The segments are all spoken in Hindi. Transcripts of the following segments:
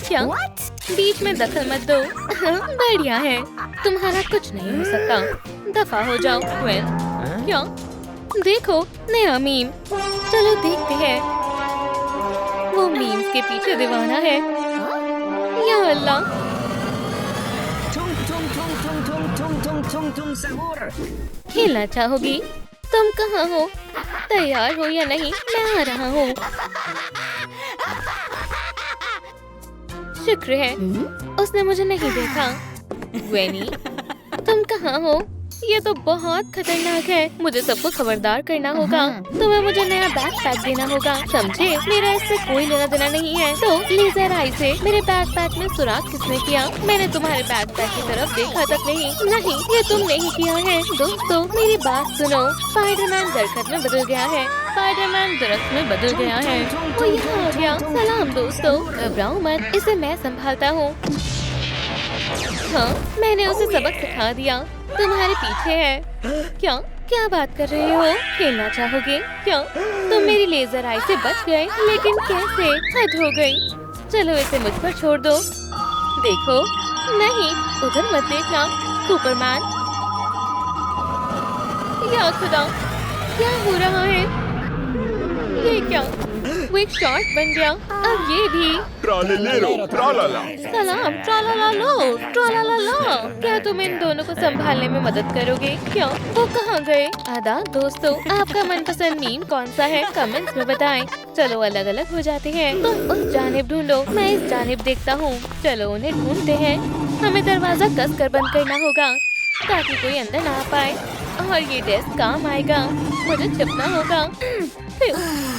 क्या? बीच में दखल मत दो। बढ़िया है, तुम्हारा कुछ नहीं हो सकता। दफा हो जाओ। ग्वेन, क्या? देखो नया मीम। चलो देखते हैं। वो मीम्स के पीछे दीवाना है। या अल्लाह। खेलना चाहोगी? तुम कहाँ हो? तैयार हो या नहीं? मैं आ रहा हूँ। शुक्र है उसने मुझे नहीं देखा। ग्वेनी, तुम कहाँ हो? ये तो बहुत खतरनाक है। मुझे सबको खबरदार करना होगा। तुम्हें मुझे नया बैकपैक देना होगा, समझे? मेरा इससे कोई लेना देना नहीं है। तो लेजर आई से मेरे बैकपैक में सुराख किसने किया? मैंने तुम्हारे बैकपैक की तरफ देखा तक नहीं। नहीं, ये तुमने ही किया है। दोस्तों मेरी बात सुनो। स्पाइडरमैन दरख्त में बदल गया है। स्पाइडरमैन दरख्त में बदल गया है। वो यहाँ आ गया। सलाम दोस्तों, घबराओ मत, इसे मैं संभालता हूँ। हाँ, मैंने उसे सबक सिखा दिया। तुम्हारे पीछे है। क्या? क्या बात कर रहे हो? खेलना चाहोगे? क्या? तुम मेरी लेजर आई से बच गए, लेकिन कैसे? हद हो गई। चलो इसे मुझ पर छोड़ दो। देखो, नहीं, उधर मत देखना। सुपरमैन, या खुदा, क्या हो रहा है? ये क्या? वो एक शॉट बन गया। अब ये भी। ट्रालेलेरो, ट्रालाला। सलाम, ट्रालालालो, ट्रालालाला। क्या तुम इन दोनों को संभालने में मदद करोगे? क्या? वो कहाँ गए? आदाब दोस्तों, आपका मनपसंद मीम कौन सा है? कमेंट्स में बताएं। चलो अलग अलग हो जाते हैं। तुम उस जानिब ढूंढो, मैं इस जानिब देखता हूँ। चलो उन्हें ढूंढते हैं। हमें दरवाजा कस कर बंद करना होगा ताकि कोई अंदर ना आ पाए। और ये डेस्क काम आएगा। मुझे छिपना होगा।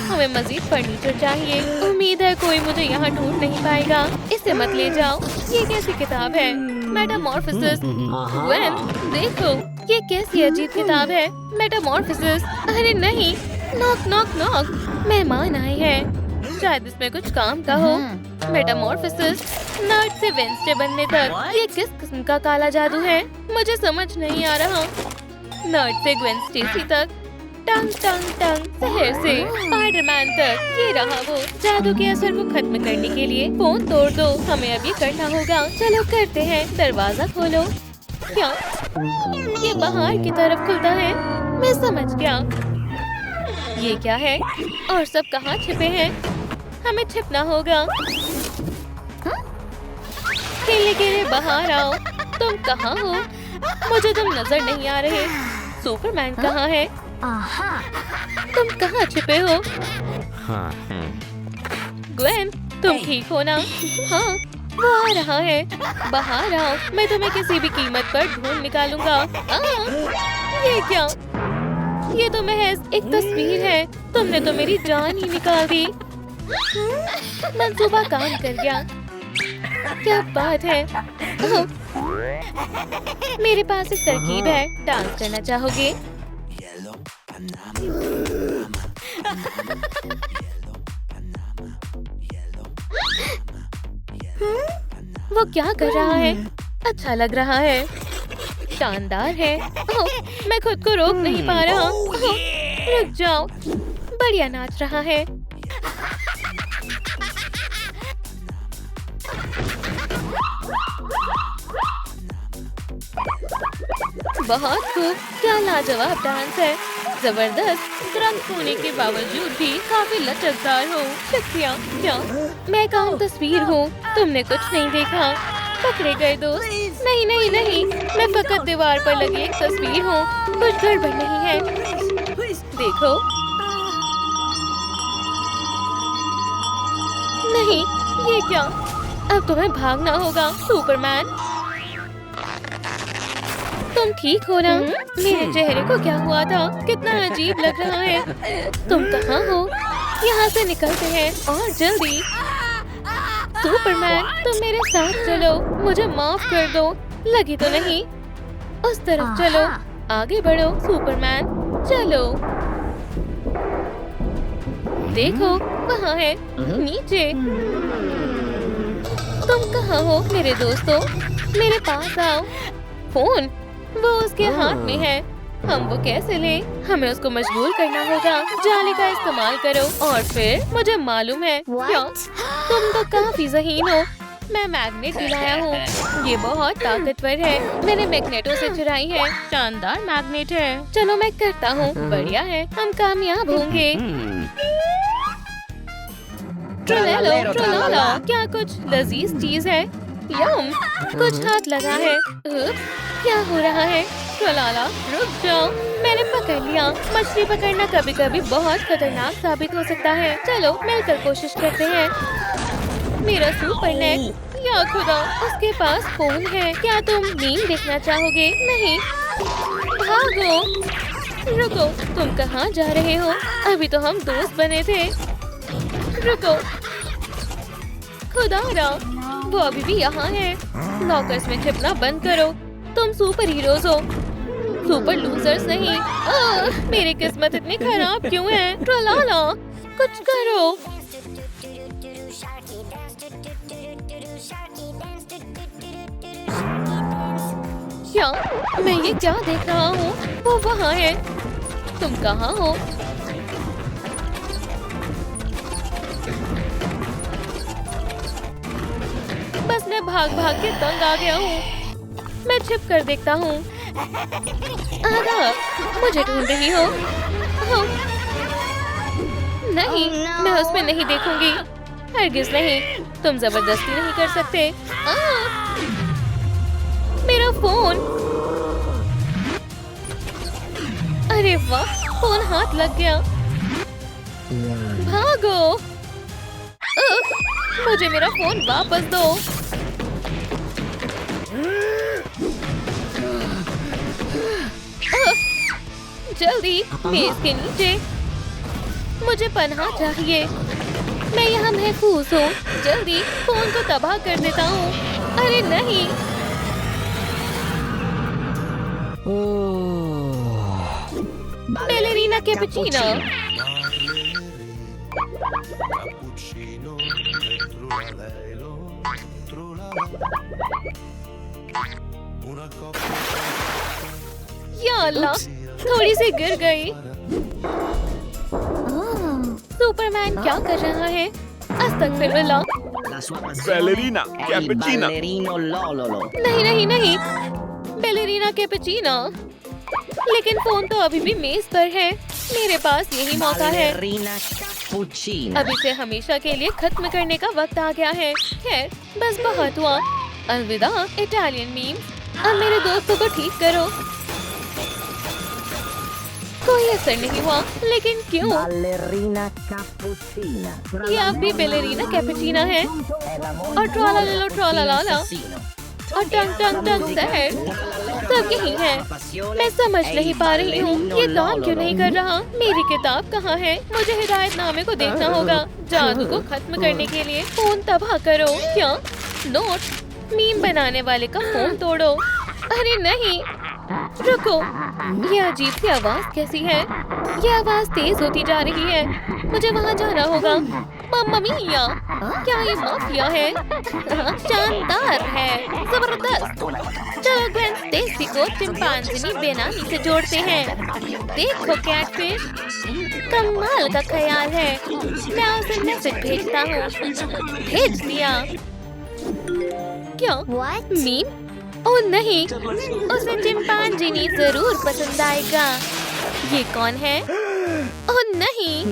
हमें मजीद फर्नीचर चाहिए। उम्मीद है कोई मुझे यहाँ ढूंढ नहीं पाएगा। इसे मत ले जाओ। ये कैसी किताब है? मेटामॉर्फोसिस। ग्वेन, देखो, ये कैसी अजीब किताब है। मेटामॉर्फोसिस। अरे नहीं, नॉक नॉक नॉक। मेहमान आए हैं, शायद इसमें कुछ काम का हो। मेटामॉर्फोसिस, नर्ड से वेंसडे बनने तक ये किस किस्म का काला जादू है? मुझे समझ नहीं आ रहा। नर्ड से ग्वेन स्टेसी तक, टंग टंग टंग, शहर से स्पाइडरमैन तक, ये रहा वो। जादू के असर को खत्म करने के लिए फोन तोड़ दो। हमें अब ये करना होगा। चलो करते हैं। दरवाजा खोलो। क्या? ये बाहर की तरफ खुलता है। मैं समझ गया। ये क्या है? और सब कहाँ छिपे हैं? हमें छिपना होगा। खेलने के लिए बाहर आओ। तुम कहाँ हो? मुझे तुम नजर नहीं आ रहे। सुपरमैन कहाँ है? तुम कहाँ छिपे हो? ग्वेन, तुम ठीक हो ना? हाँ, वो आ रहा है। बाहर आओ, मैं तुम्हें किसी भी कीमत पर ढूंढ निकालूंगा। ये क्या? ये तो महज एक तस्वीर है। तुमने तो मेरी जान ही निकाल दी। मंसूबा काम कर गया। क्या बात है? मेरे पास एक तरकीब है। डांस करना चाहोगे? वो क्या कर रहा है? अच्छा लग रहा है। शानदार है। मैं खुद को रोक नहीं पा रहा। रुक जाओ। बढ़िया नाच रहा है। बहुत खूब। क्या लाजवाब डांस है। जबरदस्त। दरख्त होने के बावजूद भी काफी लचकदार हो। शुक्रिया। क्या? मैं काम तस्वीर हूँ। तुमने कुछ नहीं देखा। पकड़े गए दोस्त। नहीं नहीं नहीं, मैं फकत दीवार पर लगी एक तस्वीर हूँ। कुछ गड़बड़ नहीं है। देखो। नहीं, ये क्या? अब तुम्हें भागना होगा। सुपरमैन, तुम ठीक हो ना? मेरे चेहरे को क्या हुआ था? कितना अजीब लग रहा है। तुम कहाँ हो? यहाँ से निकलते हैं और जल्दी। सुपरमैन, तुम मेरे साथ चलो। मुझे माफ कर दो। लगी तो नहीं? उस तरफ चलो। आगे बढ़ो सुपरमैन, चलो। देखो, वहाँ है, नीचे। तुम कहाँ हो मेरे दोस्तों? मेरे पास आओ। फोन, वो उसके हाथ में है। हम वो कैसे लें? हमें उसको मजबूर करना होगा। जाली का इस्तेमाल करो और फिर मुझे मालूम है। क्या? तुम तो काफी ज़हीन हो। मैं मैग्नेट भी लाया हूँ। ये बहुत ताकतवर है। मैंने मैग्नेटो से चुराई है। शानदार मैग्नेट है। चलो मैं करता हूँ। बढ़िया है, हम कामयाब होंगे। ट्रोलेलो ट्रोलाला, क्या कुछ लजीज चीज है? यम, कुछ हाथ लगा है। क्या हो रहा है? ट्रोलाला रुक जाओ, मैंने पकड़ लिया। मछली पकड़ना कभी कभी बहुत खतरनाक साबित हो सकता है। चलो मिलकर कोशिश करते हैं। मेरा सुपर नेट, या खुदा, उसके पास फोन है। क्या तुम मीम देखना चाहोगे? नहीं, भागो। रुको, तुम कहाँ जा रहे हो? अभी तो हम दोस्त बने थे। रुको, खुदारा, वो अभी भी यहाँ है। लॉकर्स में छिपना बंद करो। तुम सुपर हीरोज हो, सुपर लूजर्स नहीं। मेरी किस्मत इतनी खराब क्यों है? ट्रोलाला, कुछ करो। क्या मैं ये क्या देख रहा हूँ? वो वहाँ है। तुम कहाँ हो? बस मैं भाग भाग के तंग आ गया हूँ। मैं छिप कर देखता हूँ। आगा, मुझे ढूंढ रही हो? नहीं, मैं उसमें नहीं देखूंगी। हरगिज नहीं, तुम जबरदस्ती नहीं कर सकते। मेरा फोन। अरे वाह, फोन हाथ लग गया। भागो। मुझे मेरा फोन वापस दो। जल्दी मेज के नीचे। मुझे पनाह चाहिए। मैं यहाँ महफूज हूँ। जल्दी फोन को तबाह कर देता हूँ। अरे नहीं। Ballerina cappuccino. या अल्लाह, थोड़ी सी गिर गई। सुपरमैन क्या कर रहा है? अस्तगफिरुल्लाह। Ballerina cappuccino. नहीं नहीं नहीं, बैलेरिना कैपुचिनो। लेकिन फोन तो अभी भी मेज पर है। मेरे पास यही मौका है। अब इसे हमेशा के लिए खत्म करने का वक्त आ गया है। खैर, बस बहुत हुआ। अलविदा इटालियन मीम। अब मेरे दोस्तों को ठीक करो। कोई असर नहीं हुआ, लेकिन क्यों? ये अब भी बैलेरिना कैपुचिनो है। और ट्रोलाला ट्रोलाला और टंग टंग टंग सैर सब यही है। मैं समझ नहीं पा रही हूँ ये काम क्यों नहीं कर रहा। मेरी किताब कहाँ है? मुझे हिदायतनामे को देखना होगा। जादू को खत्म करने के लिए फोन तबाह करो। क्या? नोट, मीम बनाने वाले का फोन तोड़ो। अरे नहीं, रुको। ये अजीब सी आवाज कैसी है? ये आवाज तेज होती जा रही है। मुझे वहाँ जाना होगा। मम्मा मिया, क्या ये माफिया है? शानदार है, जबरदस्त। चलो ग्वेन स्टेसी को चिंपांजी बेनामी से जोड़ते हैं। देखो कैटफिश, कमाल का ख्याल है। मैं उसे मैसेज भेजता हूँ। भेज दिया। क्या? मीम? ओह नहीं, उसे चिंपांजी जरूर पसंद आएगा। ये कौन है? ओह नहीं।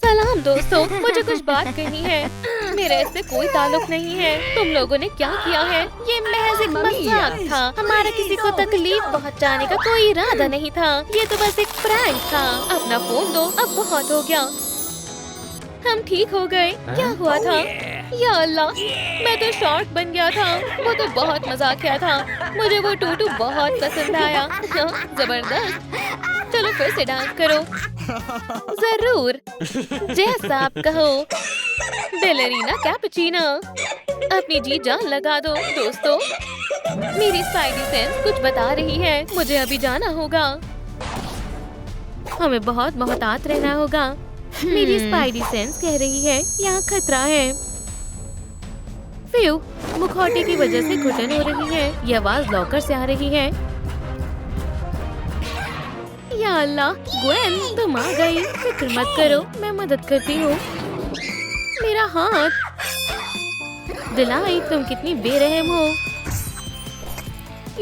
सलाम दोस्तों, मुझे कुछ बात करनी है। मेरा इससे कोई ताल्लुक नहीं है। तुम लोगों ने क्या किया है? ये महज एक मजाक था। हमारा किसी को तकलीफ पहुंचाने का कोई इरादा नहीं था। ये तो बस एक प्रैंक था। अपना फोन दो, अब बहुत हो गया। हम ठीक हो गए। क्या हुआ था? या अल्लाह, मैं तो शॉर्ट बन गया था। वो तो बहुत मजाकिया था। मुझे वो टूटू बहुत पसंद आया। जबरदस्त। चलो फिर से डांस करो। जरूर, जैसा आप कहो। बैलेरिना कैपुचिनो, अपनी जी जान लगा दो दोस्तों। मेरी स्पाइडी सेंस कुछ बता रही है। मुझे अभी जाना होगा। हमें बहुत मोहतात रहना होगा। मेरी स्पाइडी सेंस कह रही है यहाँ खतरा है। फ्यू, मुखौटे की वजह से घुटन हो रही है। ये आवाज लॉकर से आ रही है। या अल्लाह, ग्वेन तुम आ गई। फिक्र मत करो, मैं मदद करती हूँ। मेरा हाथ। दिलाई, तुम कितनी बेरहम हो।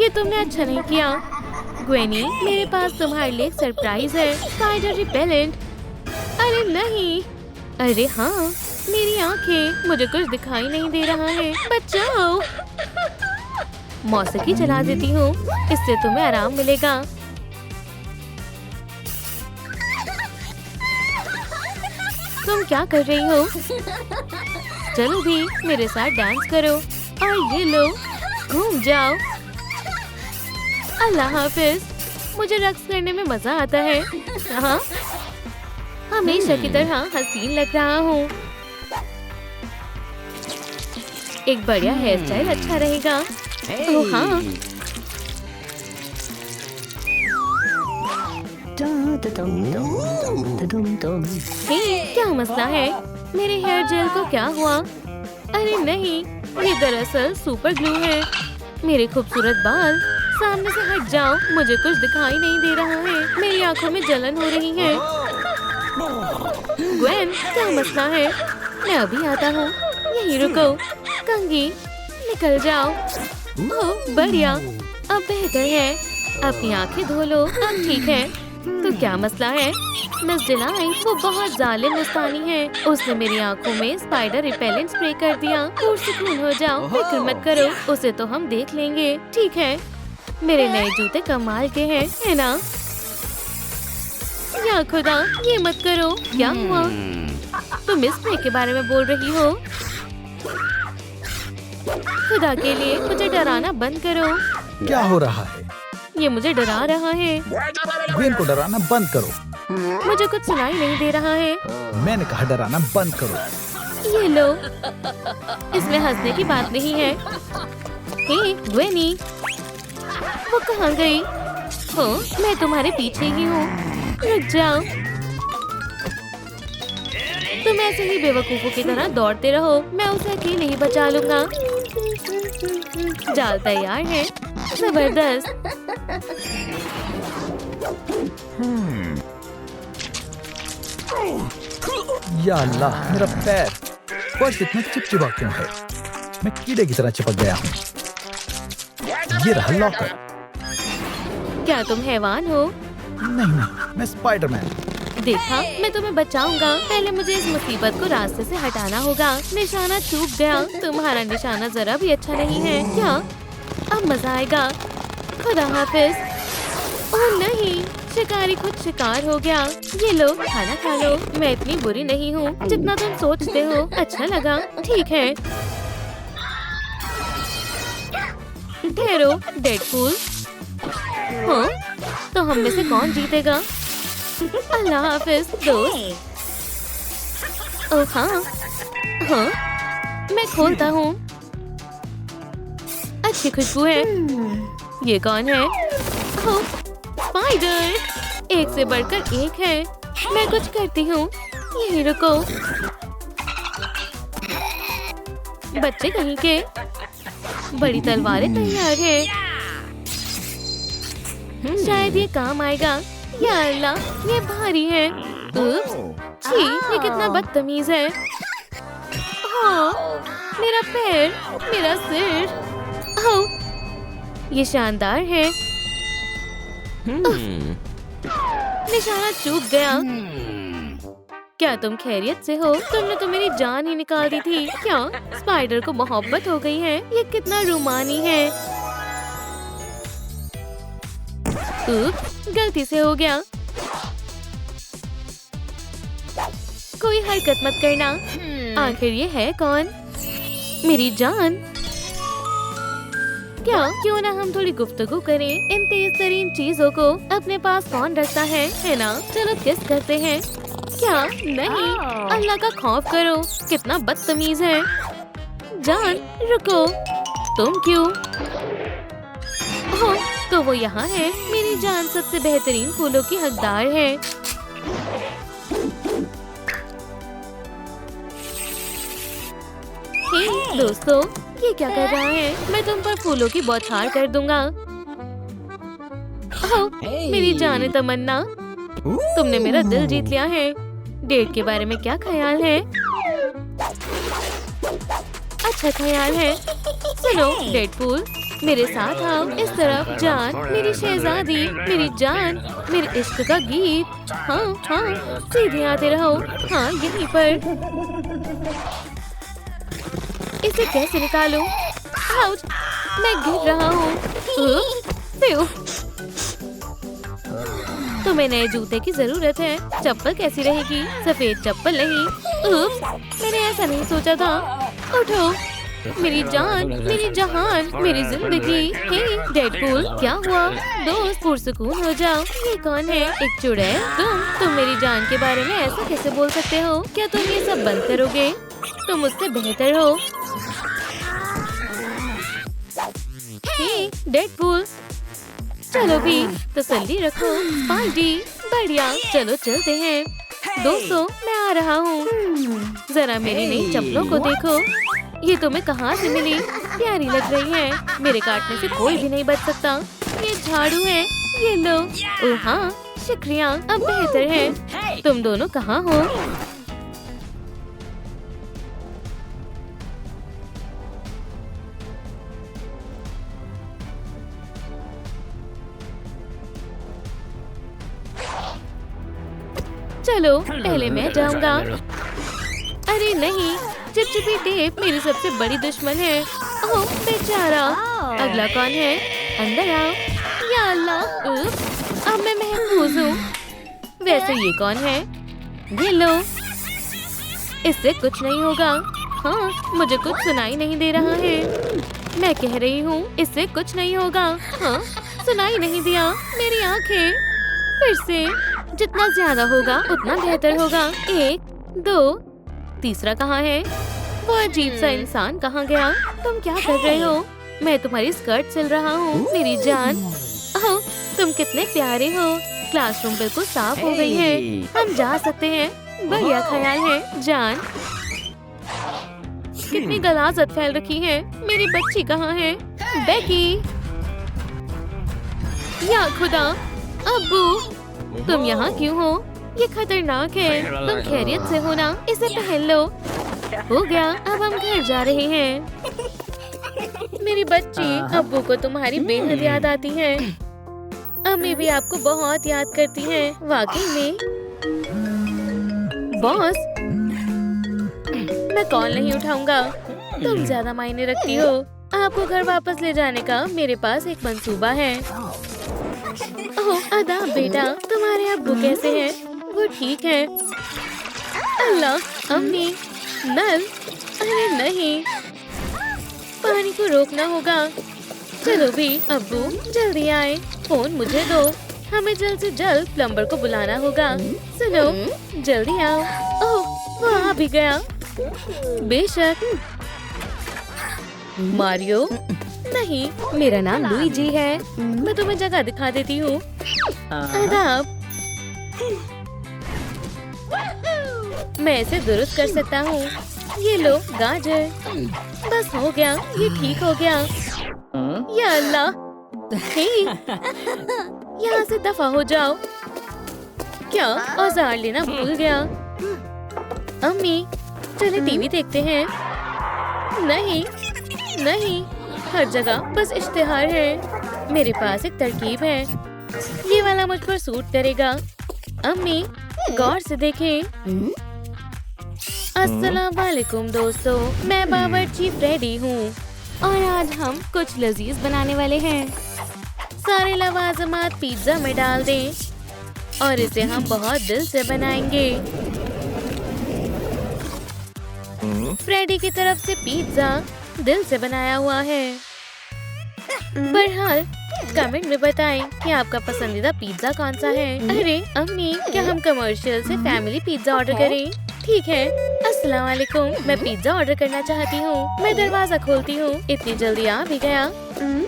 ये तुमने अच्छा नहीं किया। ग्वेनी, मेरे पास तुम्हारे लिए एक सरप्राइज है, स्पाइडर रिपेलेंट। अरे नहीं। अरे हाँ, मेरी आंखें, मुझे कुछ दिखाई नहीं दे रहा है, बचाओ। मौसीकी चला देती हूँ, इससे तुम्हें आराम मिलेगा। तुम क्या कर रही हो? चलो भी, मेरे साथ डांस करो और ये लो, घूम जाओ। अल्लाह हाफिज। मुझे रक्स करने में मजा आता है। हाँ, हमेशा की तरह हसीन लग रहा हूँ। एक बढ़िया हेयर स्टाइल अच्छा रहेगा। ओह हाँ। हे, क्या मसला है? मेरे हेयर जेल को क्या हुआ? अरे नहीं, ये दरअसल सुपर ग्लू है। मेरे खूबसूरत बाल, सामने से हट जाओ, मुझे कुछ दिखाई नहीं दे रहा है। मेरी आंखों में जलन हो रही है। ग्वेन, क्या मसला है? मैं अभी आता हूँ, यहीं रुको। कंगी, निकल जाओ। ओह बढ़िया, अब बेहतर है। अपनी आंखें धो लो, अब ठीक है। तो क्या मसला है? मिस डिलाई, वो बहुत जालिम मुस्तानी है। उसने मेरी आंखों में स्पाइडर रिपेलेंट स्प्रे कर दिया। पुरसुकून हो जाओ, फिक्र मत करो, उसे तो हम देख लेंगे। ठीक है। मेरे नए जूते कमाल के हैं, है ना? या खुदा, ये मत करो। क्या हुआ? तुम इस स्प्रे के बारे में बोल रही हो? खुदा के लिए मुझे डराना बंद करो। क्या हो रहा है? ये मुझे डरा रहा है। ग्वेन को डराना बंद करो। मुझे कुछ सुनाई नहीं दे रहा है। मैंने कहा डराना बंद करो। ये लो, इसमें हंसने की बात नहीं है। हे ग्वेनी, वो कहाँ गई? हो, मैं तुम्हारे पीछे ही हूँ, रुक जाओ। तुम ऐसे ही बेवकूफों की तरह दौड़ते रहो, मैं उसे अकेले ही बचा लूंगा। जाल तैयार है, जबरदस्त। या अल्लाह, मेरा पैर फर्श इतना चिपचिपा क्यों है? मैं कीड़े की तरह चिपक गया हूँ। ये रहा लॉकर। क्या तुम हैवान हो? नहीं, मैं स्पाइडरमैन। देखा, मैं तुम्हें बचाऊंगा। पहले मुझे इस मुसीबत को रास्ते से हटाना होगा। निशाना चूक गया। तुम्हारा निशाना जरा भी अच्छा नहीं है। क्या? अब मजा आएगा। खुदा हाफिज। ओह नहीं, शिकारी खुद शिकार हो गया। ये लो, खाना खा लो। मैं इतनी बुरी नहीं हूँ जितना तुम सोचते हो। अच्छा लगा? ठीक है। ठहरो, डेडपूल। हाँ, तो हम में से कौन जीतेगा? अल्लाह हाफिज दोस्त। ओह हाँ, हाँ, मैं खोलता हूँ। अच्छी खुशबू है। ये कौन है? ओह, स्पाइडर। एक से बढ़कर एक है। मैं कुछ करती हूँ, यहीं रुको। बच्चे कहीं के। बड़ी तलवारें तैयार है। शायद ये काम आएगा। या अल्लाह, ये भारी है। उप्स, छी, ये कितना बदतमीज है। हाँ, मेरा पैर, मेरा सिर। ओह, ये शानदार है। निशाना चूक गया। क्या तुम खैरियत से हो? तुमने तो मेरी जान ही निकाल दी थी। क्या स्पाइडर को मोहब्बत हो गई है? ये कितना रूमानी है। उप्स, गलती से हो गया। कोई हरकत मत करना। आखिर ये है कौन? मेरी जान। क्या क्यों ना हम थोड़ी गुफ्तगू करें? इन तेज तरीन चीजों को अपने पास कौन रखता है ना? चलो किस करते हैं। क्या? नहीं, अल्लाह का खौफ करो। कितना बदतमीज है। जान, रुको। तुम क्यों? ओह, तो वो यहाँ है। मेरी जान सबसे बेहतरीन फूलों की हकदार है। हे दोस्तों, ये क्या कर रहा है? मैं तुम पर फूलों की बौछार कर दूंगा। ओह, मेरी जाने तमन्ना, तुमने मेरा दिल जीत लिया है। डेट के बारे में क्या ख्याल है? अच्छा ख्याल है। सुनो डेडपूल, मेरे साथ आओ। इस तरफ जान, मेरी शहजादी, मेरी जान, मेरे इश्क का गीत। हाँ हाँ, सीधे आते रहो। हाँ, यहीं पर। इसे कैसे निकालूं? आउच! मैं गिर रहा हूँ। तुम्हें नए जूते की जरूरत है। चप्पल कैसी रहेगी? सफेद चप्पल नहीं। उप्स, मैंने ऐसा नहीं सोचा था। उठो मेरी जान, मेरी जहान, मेरी जिंदगी। हे डेडपूल, क्या हुआ? दोस्त, पुरसुकून हो जाओ। ये कौन है? एक चुड़ैल? तुम मेरी जान के बारे में ऐसा कैसे बोल सकते हो? क्या तुम ये सब बंद करोगे? तुम मुझसे बेहतर हो। हे डेडपूल, चलो भी, तसल्ली रखो। स्पाइडी, बढ़िया, चलो चलते हैं। दोस्तों, मैं आ रहा हूँ। जरा मेरी नई चप्पलों को देखो। ये तुम्हें कहाँ से मिली? प्यारी लग रही है। मेरे काटने से कोई भी नहीं बच सकता। ये झाड़ू है, ये लो। ओह हाँ, शुक्रिया, अब बेहतर है। तुम दोनों कहाँ हो? चलो पहले मैं जाऊंगा। अरे नहीं, चिपचिपी टेप मेरी सबसे बड़ी दुश्मन है। ओह बेचारा। अगला कौन है? अंदर आओ। या अल्लाह, अब मैं महफूज हूँ। वैसे ये कौन है? ये लो। इससे कुछ नहीं होगा। हाँ, मुझे कुछ सुनाई नहीं दे रहा है। मैं कह रही हूँ, इससे कुछ नहीं होगा। हाँ, सुनाई नहीं दिया। मेरी आंखें। फिर से। जितना ज्यादा होगा उतना बेहतर होगा। 1, 2, तीसरा कहाँ है? वो अजीब सा इंसान कहाँ गया? तुम क्या कर रहे हो? मैं तुम्हारी स्कर्ट सिल रहा हूँ, मेरी जान। ओह, तुम कितने प्यारे हो। क्लासरूम बिल्कुल साफ हो गई है। हम जा सकते हैं। बढ़िया ख्याल है जान। कितनी गलाजत फैल रखी है। मेरी बच्ची कहाँ है? बेकी। या खुदा, अब्बू, तुम यहाँ क्यों हो? ये खतरनाक है। तुम खैरियत से हो ना? इसे पहन लो। हो गया, अब हम घर जा रहे हैं। मेरी बच्ची, अब्बू को तुम्हारी बेहद याद आती है। अम्मी भी आपको बहुत याद करती हैं। वाकई में। बॉस, मैं कॉल नहीं उठाऊंगा। तुम ज्यादा मायने रखती हो। आपको घर वापस ले जाने का मेरे पास एक मंसूबा है। ओह अदा बेटा, तुम्हारे अब्बू कैसे हैं? वो ठीक है। अल्लाह, अम्मी, नल। अरे नहीं, पानी को रोकना होगा। चलो भी अब्बू, जल्दी आए। फोन मुझे दो। हमें जल्द से जल्द प्लम्बर को बुलाना होगा। सुनो, जल्दी आओ। ओह, वो आ भी गया। बेशक। मारियो? नहीं, मेरा नाम लुईजी है। मैं तुम्हें जगह दिखा देती हूँ। आदाब। मैं इसे दुरुस्त कर सकता हूँ। ये लो गाजर। बस हो गया, ये ठीक हो गया। या अल्लाह, हे, यहाँ से दफा हो जाओ। क्या औजार लेना भूल गया? अम्मी, चले टीवी देखते हैं। नहीं नहीं, हर जगह बस इश्तिहार है। मेरे पास एक तरकीब है। ये वाला मुझ पर सूट करेगा। अम्मी, गौर से देखें। अस्सलाम वालेकुम दोस्तों, मैं बावर्ची फ्रेडी हूँ और आज हम कुछ लजीज बनाने वाले हैं। सारे लवाजमात पिज्जा में डाल दें और इसे हम बहुत दिल से बनाएंगे। फ्रेडी की तरफ से पिज्जा दिल से बनाया हुआ है। बहरहाल, कमेंट में बताएं कि आपका पसंदीदा पिज्जा कौन सा है। अरे अम्मी, क्या हम कमर्शियल से फैमिली पिज्जा ऑर्डर करें? ठीक है। अस्सलाम वालेकुम, मैं पिज्जा ऑर्डर करना चाहती हूँ। मैं दरवाजा खोलती हूँ। इतनी जल्दी आ भी गया।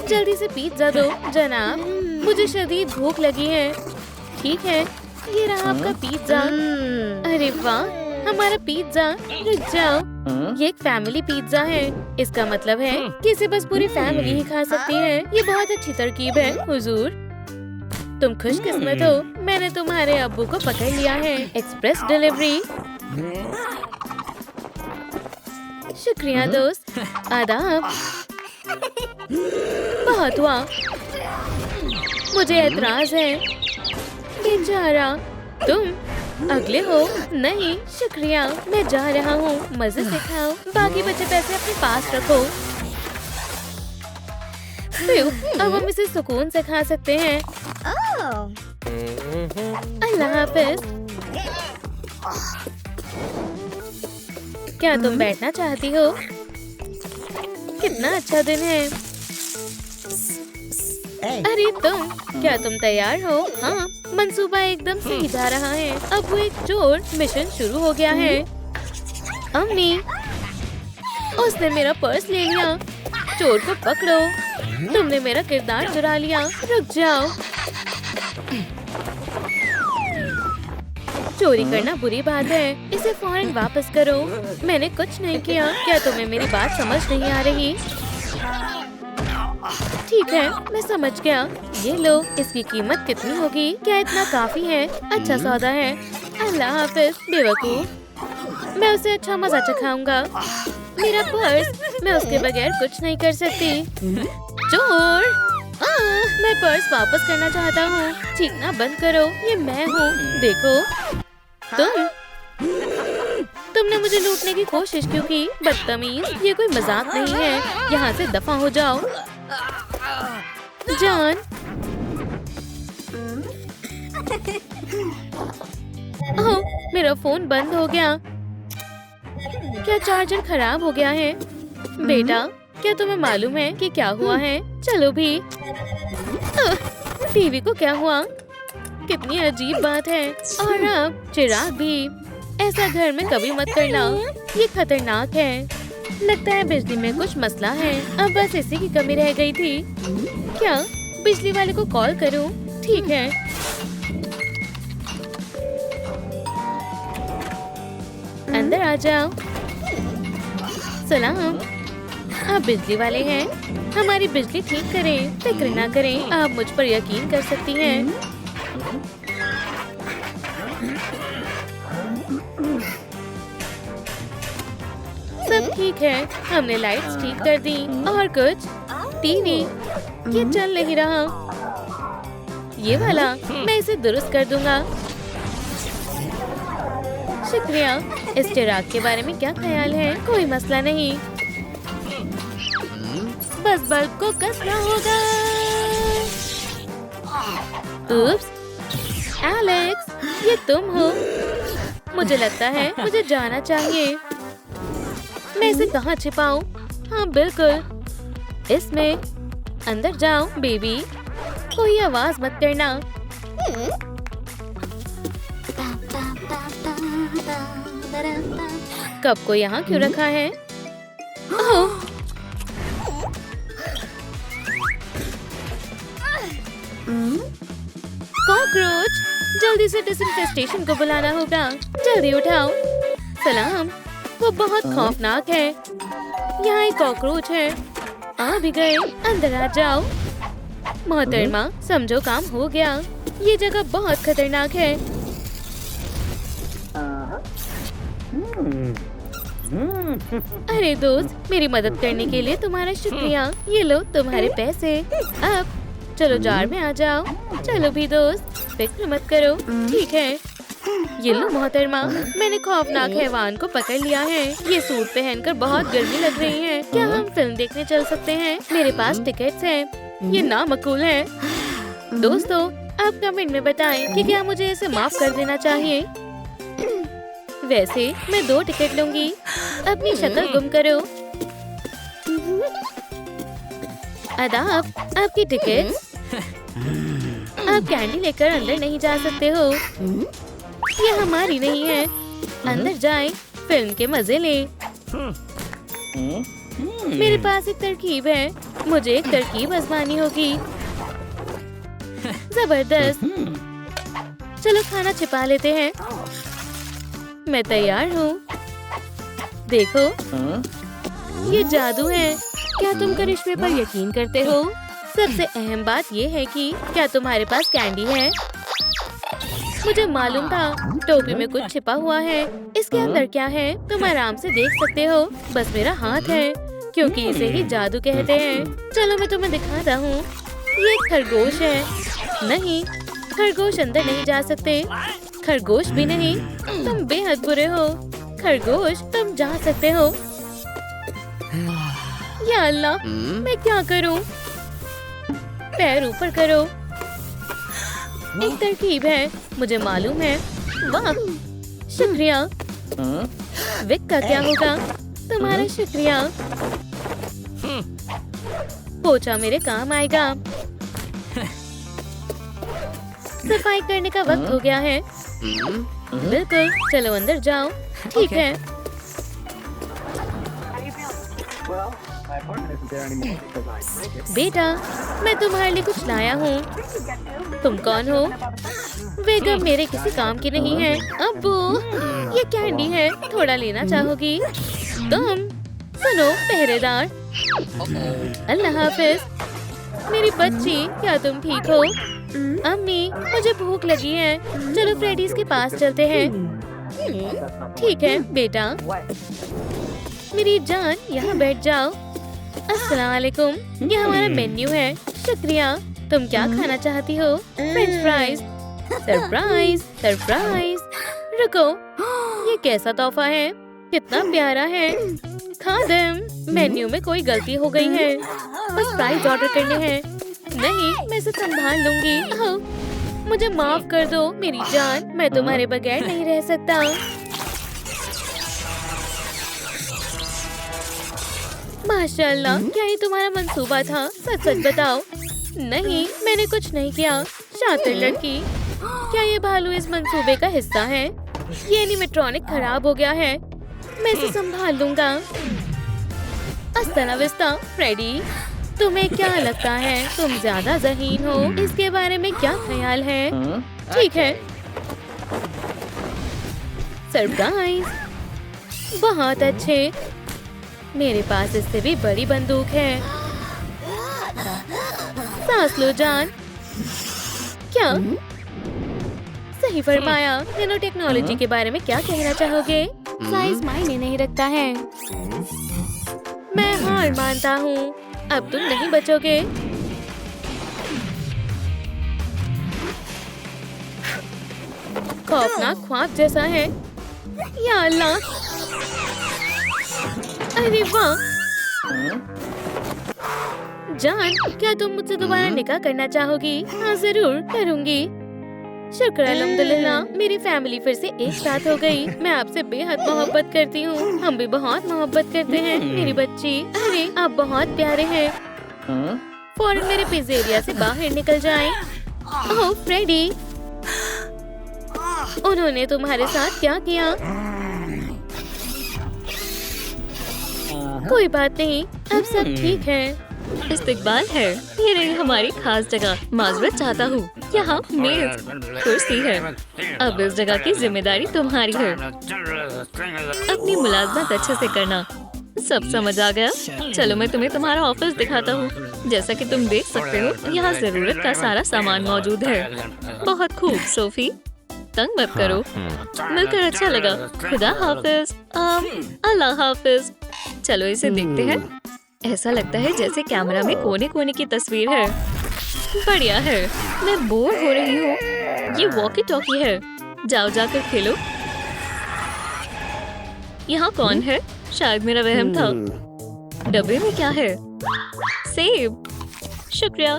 जल्दी से पिज्जा दो जनाब, मुझे शदीद भूख लगी है। ठीक है, ये रहा आपका पिज्जा। अरे वाह, हमारा पिज्जा। रुक जाओ, ये एक फैमिली पिज्जा है। इसका मतलब है कि इसे बस पूरी फैमिली ही खा सकती है। ये बहुत अच्छी तरकीब है हुजूर। तुम खुशकिस्मत हो, मैंने तुम्हारे अब्बू को पकड़ लिया है। Express delivery. शुक्रिया दोस्त। आदाब। बहुत हुआ, मुझे एतराज है। बेचारा, तुम अगले हो? नहीं शुक्रिया, मैं जा रहा हूँ। मजे से खाओ, बाकी बचे पैसे अपने पास रखो। अब हम इसे सुकून से खा सकते हैं। अल्लाह हाफिज। क्या तुम बैठना चाहती हो? कितना अच्छा दिन है। अरे क्या तुम तैयार हो? हाँ, मंसूबा एकदम सही जा रहा है। अब वो एक चोर मिशन शुरू हो गया है। अम्मी, उसने मेरा पर्स ले लिया। चोर को पकड़ो। तुमने मेरा किरदार चुरा लिया। रुक जाओ। चोरी करना बुरी बात है, इसे फौरन वापस करो। मैंने कुछ नहीं किया। क्या तुम्हें मेरी बात समझ नहीं आ रही? ठीक है, मैं समझ गया। ये लो, इसकी कीमत कितनी होगी? क्या इतना काफी है? अच्छा सौदा है। अल्लाह हाफिज बेवकूफ। मैं उसे अच्छा मजा चखाऊंगा। मेरा पर्स, मैं उसके बगैर कुछ नहीं कर सकती। चोर! मैं पर्स वापस करना चाहता हूँ। चीखना बंद करो, ये मैं हूँ। देखो, तुमने मुझे लूटने की कोशिश क्यों की? बदतमीज, ये कोई मजाक नहीं है। यहाँ से दफा हो जाओ। जान, ओह, मेरा फोन बंद हो गया। क्या चार्जर खराब हो गया है? बेटा, क्या तुम्हें मालूम है कि क्या हुआ है? चलो भी। टीवी को क्या हुआ? कितनी अजीब बात है। और अब चिराग भी। ऐसा घर में कभी मत करना, ये खतरनाक है। लगता है बिजली में कुछ मसला है। अब बस इसी की कमी रह गई थी। क्या बिजली वाले को कॉल करूं? ठीक है। अंदर आ जाओ। सलाम, आप बिजली वाले हैं? हमारी बिजली ठीक करें। फिक्र ना करें, आप मुझ पर यकीन कर सकती हैं। सब ठीक है, हमने लाइट्स ठीक कर दी। और कुछ? टीवी, ये चल नहीं रहा। ये वाला, मैं इसे दुरुस्त कर दूंगा। शुक्रिया। इस चिराग के बारे में क्या ख्याल है? कोई मसला नहीं, बस बल्ब को कसना होगा। उप्स, एलेक्स, ये तुम हो? मुझे लगता है मुझे जाना चाहिए। मैं इसे कहाँ छिपाऊं? हाँ बिल्कुल, इसमें। अंदर जाओ बेबी, कोई आवाज मत करना। कप को यहाँ क्यों रखा है? ओह, कॉकरोच! जल्दी से डिसइंफेस्टेशन को बुलाना होगा। जल्दी उठाओ। सलाम, वो बहुत खौफनाक है। यहाँ एक कॉकरोच है। आ भी गए। अंदर आ जाओ। मोहतरमा, समझो काम हो गया। ये जगह बहुत खतरनाक है। अरे दोस्त, मेरी मदद करने के लिए तुम्हारा शुक्रिया। ये लो तुम्हारे पैसे। अब चलो जार में आ जाओ। चलो भी दोस्त, फिक्र मत करो। ठीक है, ये लो मोहतरमा, मैंने खौफनाक हैवान को पकड़ लिया है। ये सूट पहनकर बहुत गर्मी लग रही है। क्या हम फिल्म देखने चल सकते हैं? मेरे पास टिकट्स हैं। ये नामकूल है। दोस्तों, आप कमेंट में बताएं कि क्या मुझे इसे माफ कर देना चाहिए। वैसे मैं 2 टिकट लूंगी। अपनी शक्ल गुम करो। आदाब, आपकी टिकट। आप कैंडी लेकर अंदर नहीं जा सकते हो। ये हमारी नहीं है। अंदर जाएं, फिल्म के मजे लें। मेरे पास एक तरकीब है। मुझे एक तरकीब आजमानी होगी। जबरदस्त। चलो खाना छिपा लेते हैं। मैं तैयार हूँ। देखो, ये जादू है। क्या तुम करिश्मे पर यकीन करते हो? सबसे अहम बात ये है कि क्या तुम्हारे पास कैंडी है? मुझे मालूम था टोपी में कुछ छिपा हुआ है। इसके अंदर क्या है तुम आराम से देख सकते हो। बस मेरा हाथ है, क्योंकि इसे ही जादू कहते हैं। चलो मैं तुम्हें दिखाता हूँ। ये एक खरगोश है। नहीं, खरगोश अंदर नहीं जा सकते। खरगोश भी नहीं, तुम बेहद बुरे हो। खरगोश तुम जा सकते हो। या अल्लाह, मैं क्या करूँ? पैर ऊपर करो। एक तरकीब है, मुझे मालूम है। वाह, शुक्रिया। विक का क्या होगा? तुम्हारा शुक्रिया। पोछा मेरे काम आएगा। सफाई करने का वक्त हो गया है। बिल्कुल, चलो अंदर जाओ। ठीक है। बेटा, मैं तुम्हारे लिए कुछ लाया हूँ। तुम कौन हो? वे गम मेरे किसी काम की नहीं है। अब्बू, ये कैंडी है, थोड़ा लेना चाहोगी? तुम सुनो पहरेदार। अल्लाह हाफिज। मेरी बच्ची, क्या तुम ठीक हो? अम्मी, मुझे भूख लगी है। चलो फ्रेडीज के पास चलते हैं। ठीक है बेटा। मेरी जान, यहाँ बैठ जाओ। अस्सलाम वालेकुम। ये हमारा मेन्यू है। शुक्रिया। तुम क्या खाना चाहती हो? French fries. Surprise, surprise. रुको, ये कैसा तोहफा है? कितना प्यारा है। खादिम, मेन्यू में कोई गलती हो गई है। बस फ्राइज ऑर्डर करने हैं। नहीं, मैं इसे संभाल लूंगी। ओह, मुझे माफ कर दो मेरी जान, मैं तुम्हारे बगैर नहीं रह सकता। माशाल्लाह, क्या ये तुम्हारा मंसूबा था? सच सच बताओ। नहीं, मैंने कुछ नहीं किया। शातिर लड़की। क्या ये भालू इस मंसूबे का हिस्सा है? ये एनिमेट्रॉनिक खराब हो गया है। मैं इसे संभाल लूंगा। अस्सला विस्ता फ्रेडी। तुम्हें क्या लगता है तुम ज्यादा ज़हीन हो? इसके बारे में क्या ख्याल है? ठीक है। सरप्राइज। बहुत अच्छे। मेरे पास इससे भी बड़ी बंदूक है। सांस लो जान। क्या? सही फरमाया। नैनो टेक्नोलॉजी के बारे में क्या कहना चाहोगे? साइज मायने नहीं रखता है। मैं हार मानता हूँ। अब तुम नहीं बचोगे। खौफनाक ख्वाब जैसा है। या अल्लाह। अरे वाह। जान, क्या तुम मुझसे दोबारा निकाह करना चाहोगी? हाँ जरूर करूँगी। शुक्र अल्हम्दुलिल्लाह, मेरी फैमिली फिर से एक साथ हो गई। मैं आपसे बेहद मोहब्बत करती हूँ। हम भी बहुत मोहब्बत करते हैं मेरी बच्ची। अरे आप बहुत प्यारे हैं। फौरन मेरे पिज़्ज़ेरिया से बाहर निकल जाएं। ओह फ्रेडी, उन्होंने तुम्हारे साथ क्या किया? कोई बात नहीं, अब सब ठीक है। इस्तकबाल है। ये रही हमारी खास जगह। माजरत चाहता हूँ, यहाँ मेज कुर्सी है। अब इस जगह की जिम्मेदारी तुम्हारी है। अपनी मुलाजमत अच्छे से करना। सब समझ आ गया? चलो मैं तुम्हें तुम्हारा ऑफिस दिखाता हूँ। जैसा कि तुम देख सकते हो, यहाँ जरूरत का सारा सामान मौजूद है। बहुत खूब सोफी, तंग मत करो। मिलकर अच्छा लगा। खुदा हाफिज। अल्लाह हाफिज। चलो इसे देखते हैं। ऐसा लगता है जैसे कैमरा में कोने कोने की तस्वीर है। बढ़िया है। मैं बोर हो रही हूँ। ये वॉकी टॉकी है। जाओ जाकर खेलो। यहाँ कौन है? शायद मेरा वहम था। डब्बे में क्या है? सेब। शुक्रिया।